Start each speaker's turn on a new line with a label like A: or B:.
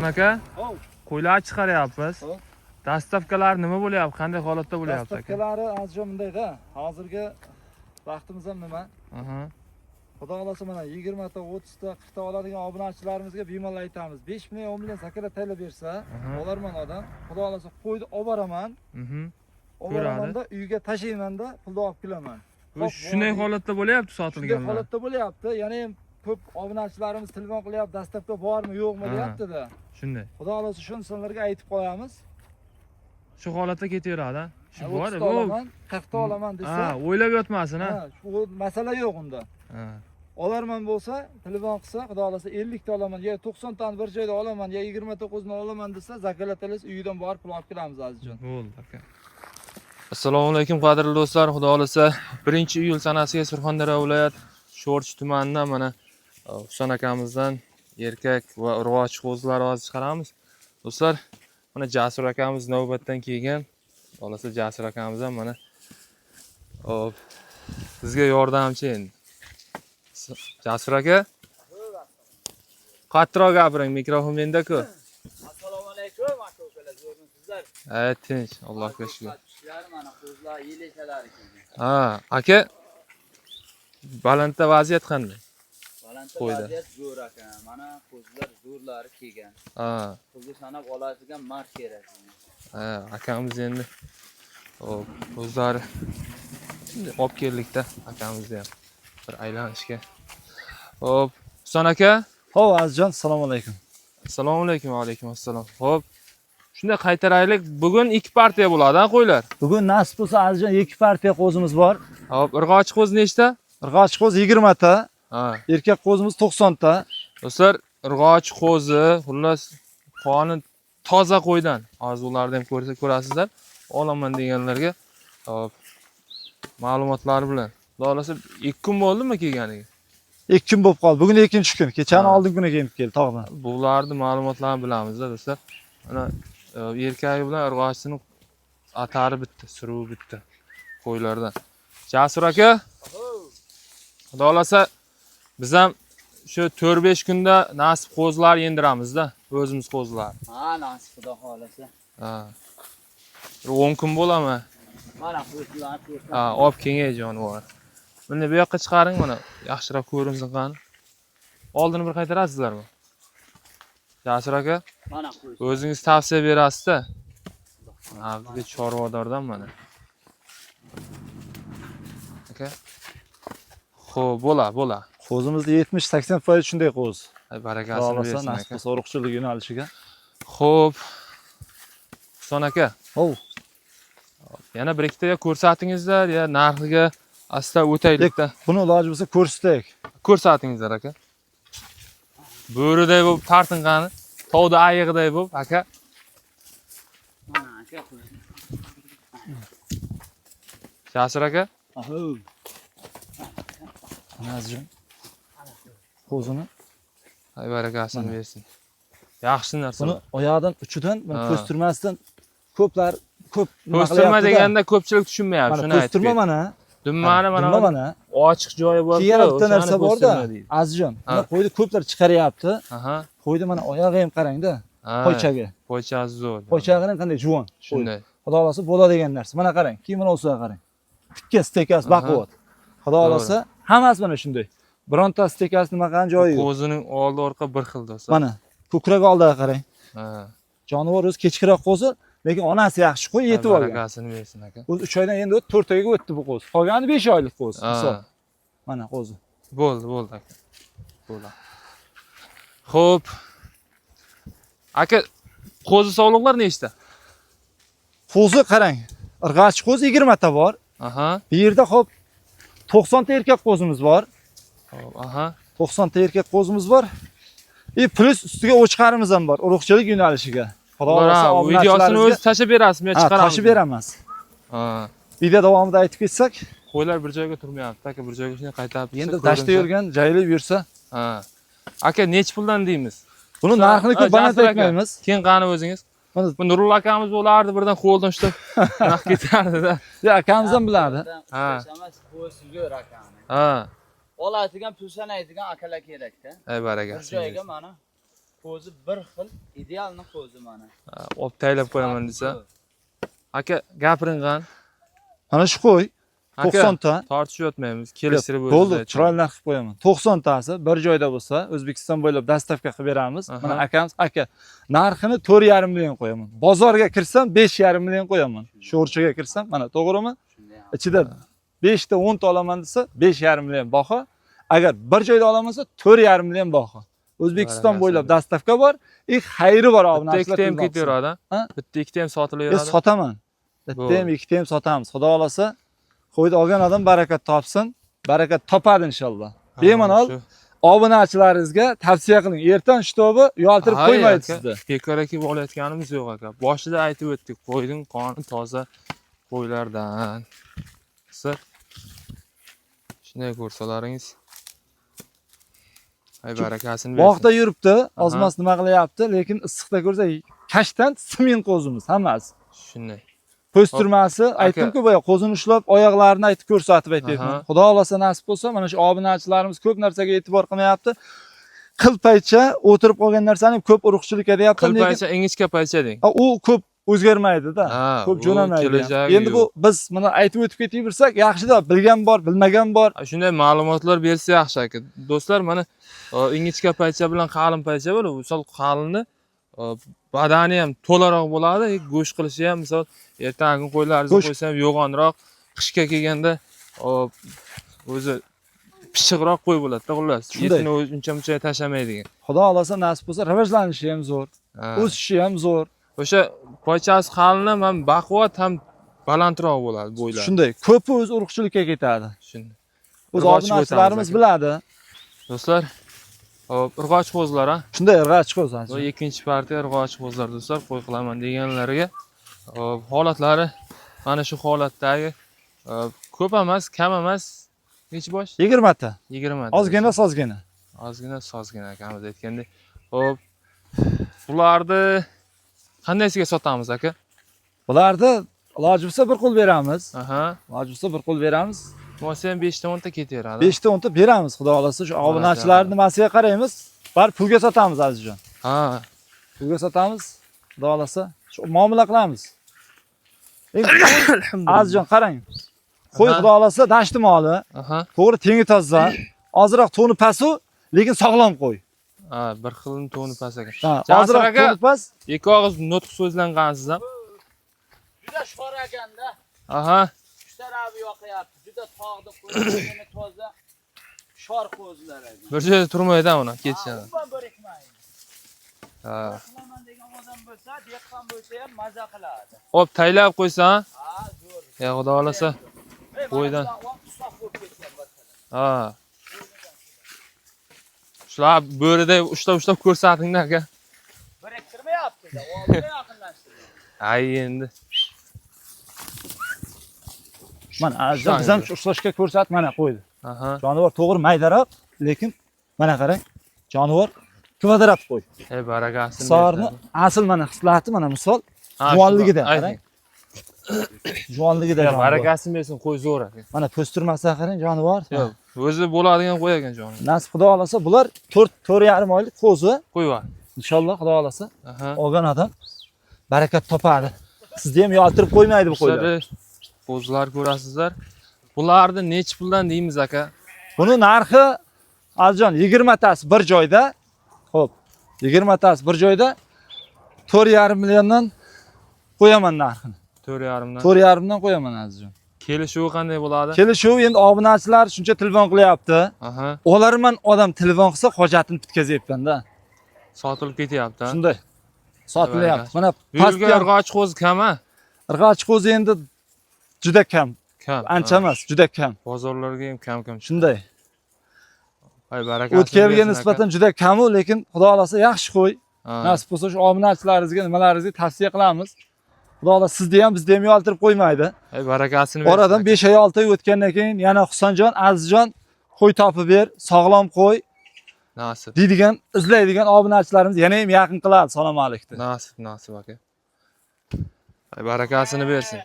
A: Aka, qo'ylar chiqaryapmiz. Dastavkalar nima bo'lyapti? Qanday holatda bo'lyapti aka?
B: Dastavkalari azizjon bundayda. Hozirgi vaqtimiz ham nima? Xudo xolasa mana 20 ta, 30 ta, 40 ta oladigan obunachilarimizga bemalol aytamiz. 5 million, 10 million zakara tayyorlab bersa, olarman odam. Xudo xolasa qo'yni olib boraman. Oboramanda uyga tashlaymanda, pulni olib kelaman.
A: Shunday holatda bo'lyapti sotilganlar.
B: Shunday holatda bo'lyapti. Yana ham ko'p obunachilarimiz telefon qilyapti, dastavka bormi, yo'qmi deyapti-da.
A: Shunday.
B: Xudo xolasa shu insonlarga aytib qo'yamiz.
A: Shu holatda ketaveradi. Shu bor,
B: bu 40 ta olaman desa,
A: o'ylab yotmasin, ha.
B: Bu masala yo'q unda. Olarman bo'lsa, telefon qilsa, xudo xolasa 50 ta olaman, yo 90 tani bir joyda olaman, yo 29 ni olaman desa, zakalatangiz uyidan borib pul olib kelamiz azizjon.
A: Bo'ldi aka. Assalomu alaykum qadrli do'stlar, xudo xolasa 1-iyul sanasiga Surxondaryo viloyat Sho'rchi tumanidan mana Husan akamizdan erkak va urg'ochi qo'zilar hozir chiqaramiz. Do'stlar, mana Jasur akamiz navbatdan kelgan. Xudo xolasa Jasur akamiz ham mana bizga yordamchi endi. Jasur aka, qattiqroq gapiring, mikrofon menda-ku.
C: Assalomu alaykum, aka-ukalar, zo'rmisizlar?
A: Tinch, Allohga shukr.
C: Mana qo'zlar yeleshalar ekan.
A: Aka, balandda vaziyat qanday?
C: Balandda vaziyat zo'r aka. Mana qo'zlar zo'rlari kelgan. Pulni sanab oladigan mard kerak.
A: Akamiz endi qo'zlari olib keldik-da, akamizni ham bir aylanishga. Xo'p, Husan aka.
B: Xo'p, azizjon, assalomu alaykum.
A: Assalomu alaykum, va alaykum assalom. Xo'p. Shunda qaytaraylik. Bugun 2 partiya bo'ladi, qo'ylar.
B: Bugun nasib bo'lsa azizjon 2 partiya qo'zimiz bor.
A: Xo'p, irg'ochi qo'z nechta?
B: Irg'ochi qo'z 20 ta. Erkak qo'zimiz 90 ta.
A: Do'stlar, irg'ochi qo'zi, xullas qoni toza qo'ydan. Hozir ularni ham ko'rasizlar. Olaman deganlarga hop ma'lumotlar bilan. Xudo 2 kun bo'ldimi kelganiga?
B: 2 kun bo'lib qoldi. Bugun 2-chi kun. Kechani oldin kuni kelib keldi tog'dan.
A: Bularni ma'lumotlarini bilamiz-da, do'stlar. Mana erkagi bilan irg'ochisining atari bitta, suruvi bitta qo'ylardan. Jasur aka. Xudo xolasa biz ham shu 4-5 kunda nasib qo'zlar yendiramiz-da, o'zimiz qo'zlar.
C: Nasib xudo xolasa.
A: 10 kun bo'ladimi?
C: Mana qo'zlar ko'rsa.
A: Olib kengay jonivor. Buni bu yoqqa chiqaring, mana yaxshiroq ko'rinsin qani. Oldini bir qaytarasizlarmi? Jasur aka,
C: mana qo'z.
A: o'zingiz tavsiya berasiz-da. Bizga chorvadordan mana. Aka. Xo'p, bo'la.
B: Qo'zimizda 70-80% shunday qo'z.
A: Barakasini bersin aka.
B: Nasib so'riqchilik yo'nalishiga.
A: Xo'p. Husan aka.
B: Hov.
A: Yana bir ikkitaga ko'rsatingizlar, ya narxiga asta o'taylik-da.
B: Buni iloji bo'lsa ko'rsatak.
A: Ko'rsatingizlar aka. Bo'riday bo'lib tartinqani, tovda ayiqiday bo'lib aka.
C: Mana aka qo'z.
A: Jasur aka.
B: Azizjon. Qo'zini.
A: Hay barakasini bersin. Yaxshi narsa.
B: Buni oyoqdan uchidan, ko'stirmasdan ko'p
A: ko'stirma deganda ko'pchilik tushunmayapti, shuni aytib.
B: Ko'stirma mana.
A: Dummani mana ochiq joyi bor.
B: Yana bitta narsa bor-da, azizjon. Mana qo'yni ko'plar chiqaryapti. Qo'yni mana oyog'i ham qarang-da. Qo'ychaga.
A: Qo'ychasi zo'r.
B: Qo'ychag'ining qanday juvon.
A: Shunday.
B: Xudo xolasa bo'ladigan narsa. Mana qarang, kiyimini o'siga qarang. Tikka stekasi baquvvat. Xudo xolasa hammasi mana shunday. Bironta stekasi nima qilgan joyi yo'q.
A: Qo'zining oldi orqa bir xil do'stlar.
B: Mana ko'krak oldiga qarang. Jonivor o'zi kechkiroq qo'zi, lekin onasi yaxshi qo'y yetib olgan.
A: Barakasini bersin aka.
B: O'zi 3 oydan endi 4 oyga o'tdi bu qo'z. Qolgani 5 oylik qo'z. Misol. Mana qo'zi.
A: Bo'ldi aka. Bo'ldi. Xo'p. Aka, qo'zi sog'liqlar nechta?
B: Qo'zi qarang. Irg'ochi qo'z 20 ta bor. Bu yerda xo'p 90 ta erkak qo'zimiz bor. 90 ta erkak qo'zimiz bor. Plus ustiga o'chqarimiz ham bor, urug'chilik yo'nalishiga. Xudo xolasa
A: videosini o'zi tashab berasizmi, chiqaramiz?
B: Tashab beramiz. Video davomida aytib ketsak,
A: qo'ylar bir joyga turmayapti, aka, bir joyga shunday qaytarib.
B: Endi dashta yurgan, jaylib yursa.
A: Aka, nech puldan deymiz?
B: Buni narxini ko'p baland aytmaymiz.
A: Keyin qani o'zingiz? Bu Nurul akamiz bo'lardi, birdan qo'ldan ushlab naq ketardi-da.
B: Ya, akamiz ham biladi.
C: Qo'z zo'r akani. Oladigan pul sanaydigan akalar kerak-da.
A: Barakasi.
C: Bir joyga mana ko'zi bir xil, idealni ko'zi mana.
A: Olib taylab qo'yaman desa. Aka, gapiring qani.
B: Mana shu qo'y
A: Aka,
B: 90 ta.
A: tortishib yotmaymiz. Kelishtirib
B: Bo'ldi,
A: o'zimiz
B: chiroyli narx qilib qo'yaman. 90 tasi bir joyda bo'lsa, O'zbekiston bo'ylab dastavka qilib beramiz.
A: Aha.
B: Mana akamiz, aka, narxini 4,5 million qo'yaman. Bozorga kirsam 5,5 million qo'yaman. Sho'rchiga kirsam, mana to'g'rimi? Ichida 5 ta 10 ta olaman desa 5,5 million baho. Agar bir joyda olamansa 4,5 million baho. O'zbekiston bo'ylab dastavka bor. Xayri bor obunachilar.
A: Bitta ikkita ham ketaveradi. Bitta ikkita ham sotilaveradi.
B: Sotaman. Bitta ham ikkita ham sotamiz. Xudo xolasa, qo'yni olgan odam barakat topsin. Barakat topadi inshaalloh. Bemalol obunachilaringizga tavsiya qiling. Ertan shtobi uyaltirib qo'ymaydi sizni.
A: Bekor kelib olayotganimiz yo'q aka. Boshida aytib o'tdik, qo'yning qoni toza qo'ylardan. Sizlar shunday ko'rsalaringiz. Ay barakasini bersin.
B: Bog'da yuribdi, ozmas nima qilyapti, lekin issiqda ko'rsa kashtan simin qo'zimiz hammasi.
A: Shunday.
B: Po'stirmasi, aytdim-ku boya qo'zini ushlab, oyoqlarini aytib ko'rsatib aytyapman. Xudo xolasa nasib bo'lsa, mana shu obunachilarimiz ko'p narsaga e'tibor qilmayapti. Qilpaycha o'tirib qolgan narsani ko'p urug'chilik etyapti.
A: Qilpaycha ingichka paycha deng.
B: U ko'p o'zgarmaydi-da. Ko'p jo'namaydi. Endi bu biz mana aytib o'tib ketaversak, yaxshi-da, bilgan bor, bilmagan bor.
A: Shunday ma'lumotlar bersa yaxshi aka. Do'stlar, mana ingichka paycha bilan qalin paycha bor. Misol qalinni badani ham to'laroq bo'ladi, go'sht qilishi ham misol ertangi qo'ylaringizni qo'ysam yo'g'onroq, qishga kelganda o'zi pishiqroq qo'y bo'ladi-da, xullas. Etini uncha-muncha tashlamaydigan.
B: Xudo xolasa nasib bo'lsa, rivojlanishi ham zo'r, o'sishi ham zo'r.
A: O'sha poychasi qalin ham baquvvat ham balandroq bo'ladi bo'ylari.
B: Shunday, ko'pi o'z urug'chilikka ketadi.
A: Shunday.
B: O'z obunachilarimiz biladi.
A: Do'stlar, urg'och qo'zlar ha.
B: Shunday urg'och qo'zlar.
A: Bu ikkinchi partiya urg'och qo'zlar do'stlar, qo'y qilaman deganlarga holatlari mana shu holatdagi ko'p emas, kam emas. Nechi bosh?
B: 20 ta.
A: 20 ta.
B: Ozgina sozgina.
A: Ozgina sozgina akamiz aytgandek. Xo'p. Bularni qandaysiga sotamiz aka?
B: Bularni iloji bo'lsa bir qo'l beramiz.
A: Aha.
B: Iloji bo'lsa bir qo'l beramiz.
A: Bo'lsa ham 5 ta 10 ta ketaveradi.
B: 5 ta 10 ta beramiz, xudo xolasa. Shu obunachilarning nimasiga qaraymiz. Bar pulga sotamiz azizjon.
A: Ha.
B: Pulga sotamiz. Xudo xolasa. Shu muomala qilamiz. Azizjon qarang. Qo'y xudo xolasa dashti moli.
A: Aha.
B: To'g'ri tengi toza. Ozroq to'ni pasu, lekin sog'lom qo'y.
A: Ha, bir xil to'ni pas ekan.
B: Ozroq to'ni pas.
A: Ikki og'iz nutq so'zlangansiz ham.
C: Juda shor ekanda.
A: Aha.
C: Shu tarafi yoqyapti. Juda tog'da qo'yilgani toza shor qo'zlar ekan.
A: Bir joyda turmaydi uni, ketishadi.
C: Umuman birikmaydi.
A: Ha.
C: Qilaman degan odam bo'lsa, dehqon bo'lsa ham maza qiladi.
A: Hop, taylab qo'ysa,
C: Ha, zo'r.
A: ya xudo xolasa. Qo'ydan. Ha. Shular bo'rida ushlab ko'rsatingda aka.
C: Biriktirmayapti-da, oldinga yaqinlashtirdi.
A: Ay endi.
B: Mana azizjon, biz ham ushlashga ko'rsat, mana qo'ydi.
A: Aha.
B: Jonivor to'g'ri maydaroq, lekin mana qarang. Jonivor kvadrat qo'y.
A: Ey barakasini.
B: Sorni asl mana xislati mana misol juvonligida qarang. Juvonligida jonivor.
A: Barakasini bersin, qo'y zo'r aka.
B: Mana po'stirmasiga qarang, jonivor.
A: Yo'q, o'zi bo'ladigan qo'y ekan jonim.
B: Nasib xudo xolasa, bular 4,5 oylik qo'zi.
A: Qo'y bor.
B: Inshaalloh xudo xolasa.
A: Aha.
B: Olgan odam barakat topadi. Sizni ham yoltirib qo'ymaydi bu qo'ylar.
A: Qo'zlar ko'rasizlar. Bularni nech puldan deymiz aka?
B: Buni narxi azizjon 20 tasi bir joyda. Xo'p, 20 tasi bir joyda 4,5 milliondan qo'yaman narxini.
A: 4,5 dan.
B: 4,5 dan qo'yaman azizjon.
A: Kelishuvi qanday bo'ladi?
B: Kelishuv endi obunachilar shuncha telefon qilyapti.
A: Aha.
B: Olarman odam telefon qilsa hojatini bitkazyapman-da.
A: Sotilib ketyapti.
B: Shunday. Sotilyapti. Mana
A: pastga urg'och qo'z kam-a?
B: Urg'och qo'z endi juda kam.
A: Kam.
B: Ancha emas, juda kam.
A: Bozorlarga ham kam-kam.
B: Shunday.
A: Ay barakasi.
B: O'tgan yilga nisbatan juda kam-u, lekin xudo xolasa yaxshi qo'y. Nasib bo'lsa shu obunachilaringizga nimalaringizga tavsiya qilamiz. Xudo xolasa sizni ham bizni ham yoltirib qo'ymaydi.
A: Ay barakasini.
B: Oradan 5 oy 6 oy o'tgandan keyin yana Husanjon, Azizjon qo'y topib ber, sog'lom qo'y.
A: Nasib.
B: Deydigan, izlaydigan obunachilarimiz yana ham yaqin qiladi. Salom alaykum.
A: Nasib aka. Ay barakasini bersin.